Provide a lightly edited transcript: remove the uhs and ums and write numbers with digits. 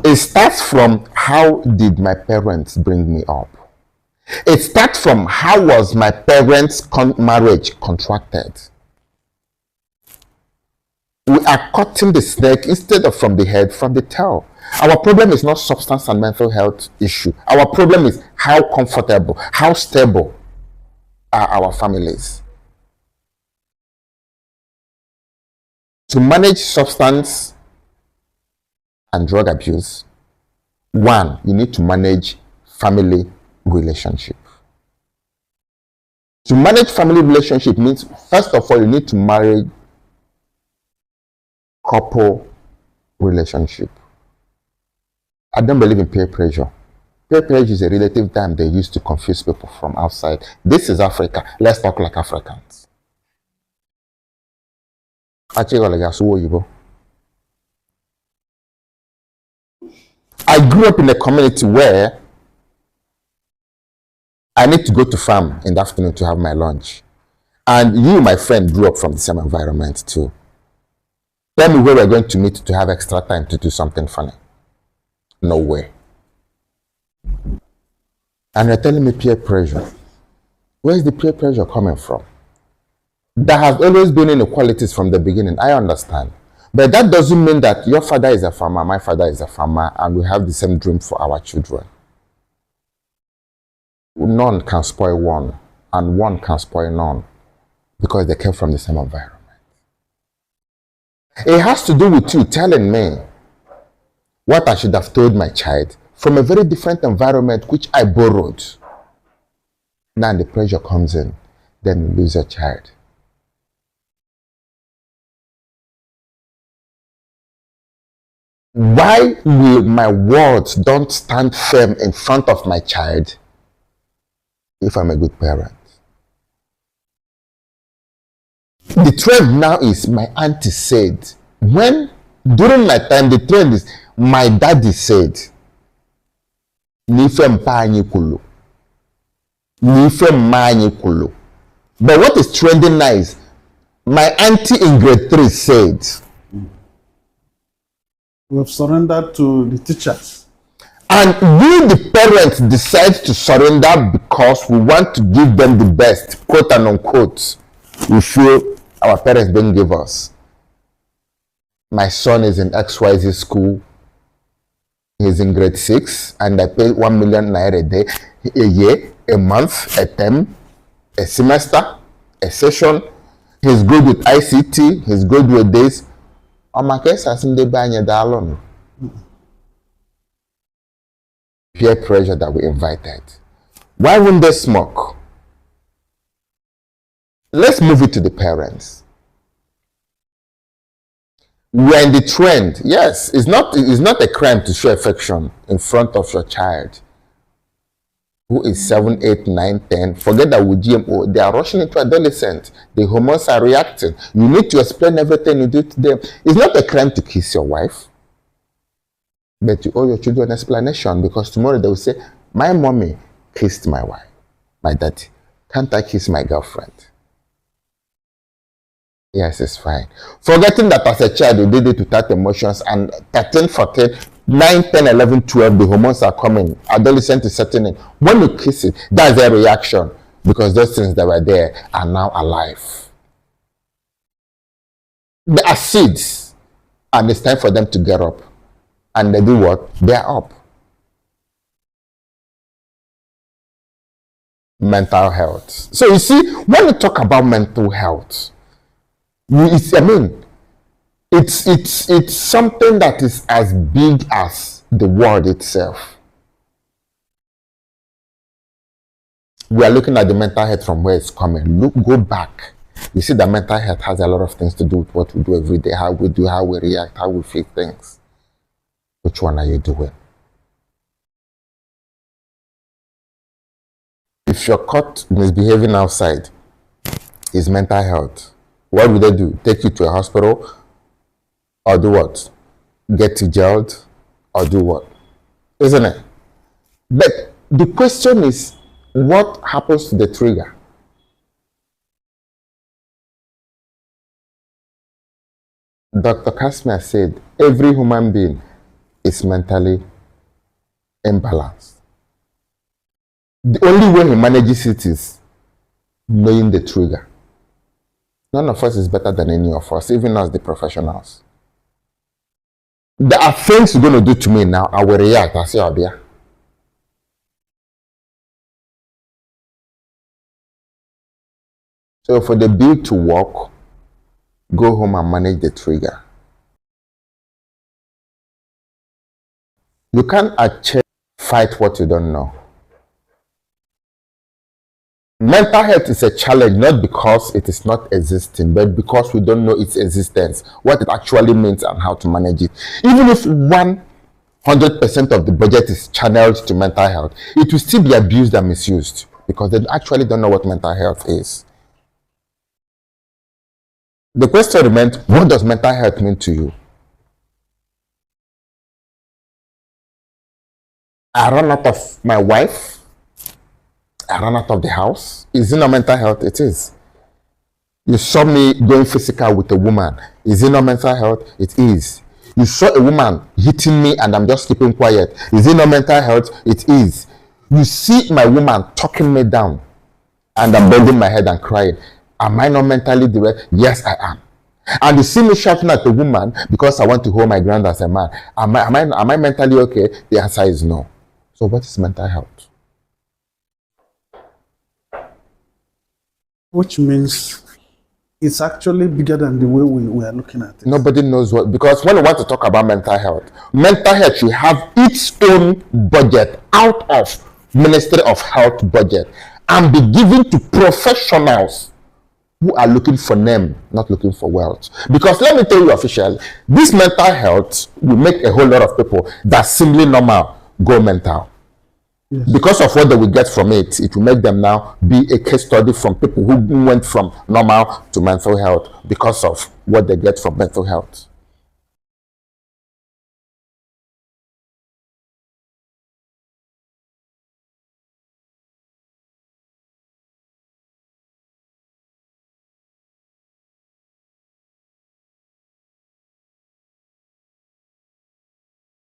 it starts from how did my parents bring me up? It starts from how was my parents' marriage contracted? We are cutting the snake instead of from the head, from the tail. Our problem is not substance and mental health issue. Our problem is how comfortable, how stable are our families. To manage substance and drug abuse, one, you need to manage family relationship. To manage family relationship means, first of all, you need to marry couple relationship. I don't believe in peer pressure. Peer pressure is a relative term they use to confuse people from outside. This is Africa. Let's talk like Africans. I grew up in a community where I need to go to farm in the afternoon to have my lunch. And you, my friend, grew up from the same environment too. Tell me where we're going to meet to have extra time to do something funny. No way. And you're telling me peer pressure. Where is the peer pressure coming from? There has always been inequalities from the beginning, I understand. But that doesn't mean that your father is a farmer, my father is a farmer, and we have the same dream for our children. None can spoil one, and one can spoil none, because they came from the same environment. It has to do with you telling me what I should have told my child from a very different environment which I borrowed. Now the pressure comes in, then you lose your child. Why will my words don't stand firm in front of my child if I'm a good parent? The trend now is my auntie said. When during my time the trend is my daddy said. But what is trending now is my auntie in grade 3 said. We have surrendered to the teachers. And we, the parents, decide to surrender because we want to give them the best, quote and unquote. We feel our parents didn't give us. My son is in XYZ school. He's in grade 6, and I pay 1 million naira a day, a year, a month, a term, a semester, a session. He's good with ICT. He's good with this. Peer pressure that we invited. Why wouldn't they smoke? Let's move it to the parents. We're in the trend. Yes, it's not a crime to show affection in front of your child who is 7, 8, 9, 10. Forget that with GMO, they are rushing into adolescence. The hormones are reacting. You need to explain everything you do to them. It's not a crime to kiss your wife, but you owe your children an explanation, because tomorrow they will say, my mommy kissed my wife, my daddy. Can't I kiss my girlfriend? Yes, it's fine. Forgetting that as a child you did it without emotions, and 13, 14, 9, 10, 11, 12, the hormones are coming. Adolescent is setting in. When you kiss it, that's their reaction, because those things that were there are now alive. They are seeds, and it's time for them to get up. And they do what? They are up. Mental health. So you see, when we talk about mental health, it's something that is as big as the world itself. We are looking at the mental health from where it's coming. Go back. You see that mental health has a lot of things to do with what we do every day, how we do, how we react, how we feel things. Which one are you doing? If you're caught misbehaving outside, it's mental health. What would they do? Take you to a hospital? Or do what? Get you jailed? Or do what? Isn't it? But the question is, what happens to the trigger? Dr. Casmir said, every human being is mentally imbalanced. The only way he manages it is knowing the trigger. None of us is better than any of us, even us, the professionals. There are things you're going to do to me now. I will react. I say, Abia. So for the bill to work, go home and manage the trigger. You can't actually fight what you don't know. Mental health is a challenge not because it is not existing, but because we don't know its existence, what it actually means and how to manage it. Even if 100% of the budget is channeled to mental health, it will still be abused and misused because they actually don't know what mental health is. The question remains, what does mental health mean to you? I run out of my wife. I ran out of the house. Is it not mental health? It is. You saw me going physical with a woman. Is it not mental health? It is. You saw a woman hitting me and I'm just keeping quiet. Is it not mental health? It is. You see my woman talking me down and I'm bending my head and crying. Am I not mentally direct? Yes, I am. And you see me shouting at the woman because I want to hold my ground as a man. Am I mentally okay? The answer is no. So what is mental health? Which means it's actually bigger than the way we are looking at it. Nobody knows what, because when we want to talk about mental health should have its own budget out of Ministry of Health budget and be given to professionals who are looking for name, not looking for wealth. Because let me tell you officially, this mental health will make a whole lot of people that seemingly normal go mental. Yes. Because of what they will get from it, it will make them now be a case study from people who went from normal to mental health because of what they get from mental health.